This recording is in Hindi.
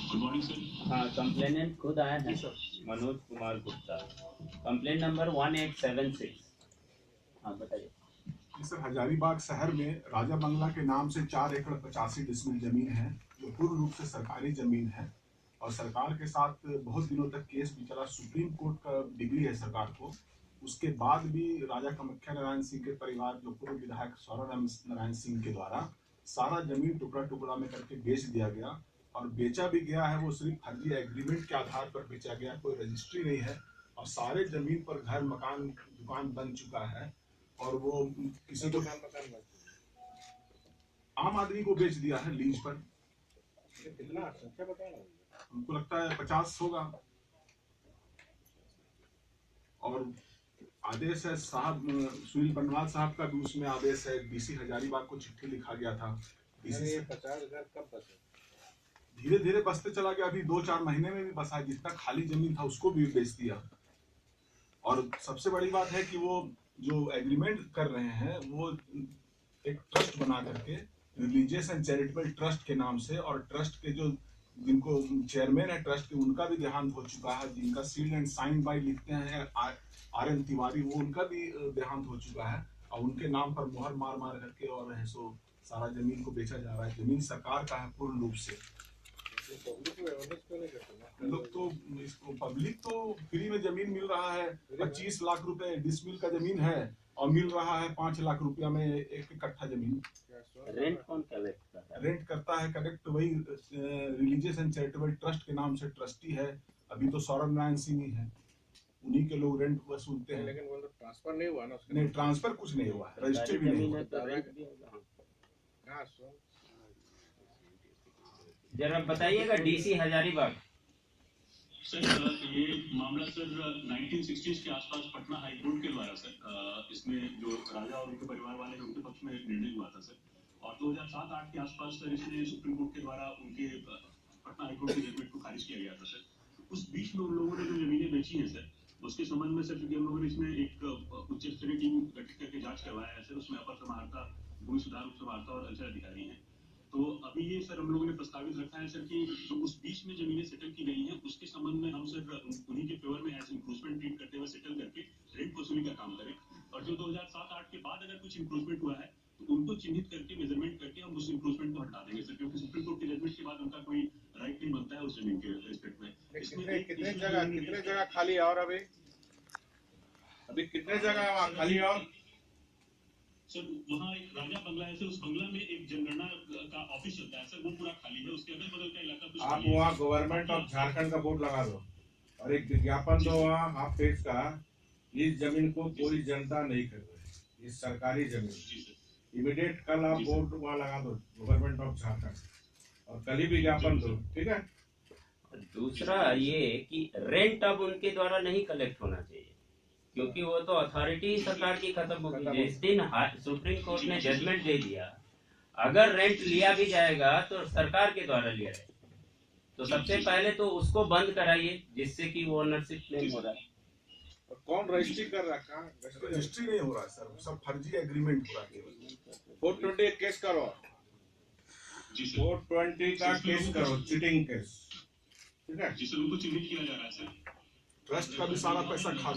Good morning sir. हाँ, कंप्लेनेंट खुद आए हैं मनोज कुमार गुप्ता, कंप्लेंट नंबर 1876। हाँ बताइए। सर, हजारीबाग शहर में राजा बंगला के नाम से 4 एकड़ 85 डिसमिल जमीन है, जो पूर्ण रूप से सरकारी जमीन है और सरकार के साथ बहुत दिनों तक केस भी चला। सुप्रीम कोर्ट का डिग्री है सरकार को। उसके बाद भी राजा कामाख्या नारायण सिंह के परिवार, जो पूर्व विधायक सौरभ नारायण सिंह के द्वारा सारा जमीन टुकड़ा टुकड़ा में करके बेच दिया गया और बेचा भी गया है। वो सिर्फ फर्जी एग्रीमेंट के आधार पर बेचा गया, कोई रजिस्ट्री नहीं है और सारे जमीन पर घर मकान दुकान बन चुका है और वो किसी को आम आदमी को बेच दिया है लीज पर। कितना संख्या बताना? हमको लगता है 50 होगा। और आदेश है साहब सुनील बनवाल साहब का भी उसमें आदेश है। डीसी हजारीबाग को चिट्ठी लिखा गया था। ये 50 घर कब बचे? धीरे धीरे बसते चला गया। अभी 2-4 महीने में भी बसा। जितना खाली जमीन था उसको भी बेच दिया। और सबसे बड़ी बात है कि वो जो एग्रीमेंट कर रहे हैं वो एक ट्रस्ट बना करके रिलीजियस एंड चैरिटेबल ट्रस्ट के नाम से, और ट्रस्ट के जो जिनको चेयरमैन है ट्रस्ट के, उनका भी देहांत हो चुका है। जिनका सील्ड एंड साइन बाय लिखते हैं RN तिवारी, वो उनका भी देहांत हो चुका है और उनके नाम पर मोहर मार मार करके और है सो सारा जमीन को बेचा जा रहा है। जमीन सरकार का है पूर्ण रूप से। लोग तो इसको पब्लिक तो फ्री में जमीन मिल रहा है। 25 लाख रुपए डिसमिल का जमीन है और मिल रहा है 5 लाख रुपया में एक कट्ठा जमीन। रेंट कौन कलेक्ट करता है? रेंट करता है कलेक्ट वही रिलीजियस एंड चैरिटेबल ट्रस्ट के नाम से ट्रस्टी है। अभी तो सौरभ नारायण सिंह ही है, उन्हीं के लोग रेंट वसूलते हैं। लेकिन वो तो ट्रांसफर नहीं हुआ ना उसका? नहीं, ट्रांसफर कुछ नहीं हुआ है, रजिस्ट्री भी नहीं हुआ। जरा बताइएगा डीसी हजारीबाग। सर ये मामला सर 1960s के आसपास पटना हाई कोर्ट के द्वारा सर इसमें जो राजा और उनके परिवार वाले उनके पक्ष में निर्णय हुआ था सर। और 2007-8 के आसपास सर इसमें सुप्रीम कोर्ट के द्वारा उनके पटना हाई कोर्ट के जजमेंट को खारिज किया गया था सर। उस बीच में उन लोगों ने जो जमीनें बेची हैं सर, उसके संबंध में सर, क्योंकि हम लोगों ने इसमें एक उच्च स्तरीय टीम गठित करके जांच करवाया है सर। उसमें अपर समाहर्ता, भूमि सुधार उप समाहर्ता और अंचल अधिकारी हैं। तो अभी ये सर हम लोगों ने प्रस्तावित रखा है सर कि जो उस बीच में जमीनें सेटल की गई हैं उसके संबंध में हम सर उन्हीं के फेवर में एज इंक्रोचमेंट ट्रीट करते हुए सेटल करके रेंट वसूली का काम करें। और जो 2007-8 के बाद अगर कुछ इंक्रोचमेंट हुआ है तो उनको चिन्हित करके मेजरमेंट करके हम उस इंक्रोचमेंट को हटा देंगे सर, क्योंकि सुप्रीम कोर्ट के जजमेंट के बाद उनका कोई राइट नहीं बनता है उस जमीन के रिस्पेक्ट में। इसमें कितने जगह खाली है? और अभी कितने जगह वहाँ खाली है? और सर वहाँ एक राजा बंगला है सर, उस बंगला में एक जनगणना का ऑफिस चलता है सर, वो पूरा खाली है। उसके अगल बगल का इलाका कुछ आप वहाँ गवर्नमेंट ऑफ झारखंड का बोर्ड लगा दो और एक विज्ञापन दो वहाँ हाफ पेज का। इस जमीन को कोई जनता नहीं खरीदे, ये सरकारी जमीन। इमीडिएट कल आप बोर्ड वहाँ लगा दो गवर्नमेंट ऑफ झारखंड और कल ही विज्ञापन दो, ठीक है? दूसरा ये कि रेंट अब उनके द्वारा नहीं कलेक्ट होना चाहिए, क्योंकि वो तो अथॉरिटी सरकार की खत्म हो गई। जिस दिन सुप्रीम कोर्ट ने जजमेंट दे दिया, अगर रेंट लिया भी जाएगा तो सरकार के द्वारा लिया जाएगा। तो सबसे पहले तो उसको बंद कराइए जिससे कि वो ओनरशिप क्लेम हो रहा है। और कौन रजिस्ट्री कर रहा है? रजिस्ट्री नहीं हो रहा है सर, सब फर्जी एग्रीमेंट हो रहा है। 420 केस करो, 420 का केस करो, चीटिंग केस, ठीक है? जिससे उनको चिन्हित किया जा रहा है सर। ट्रस्ट का भी सारा पैसा खा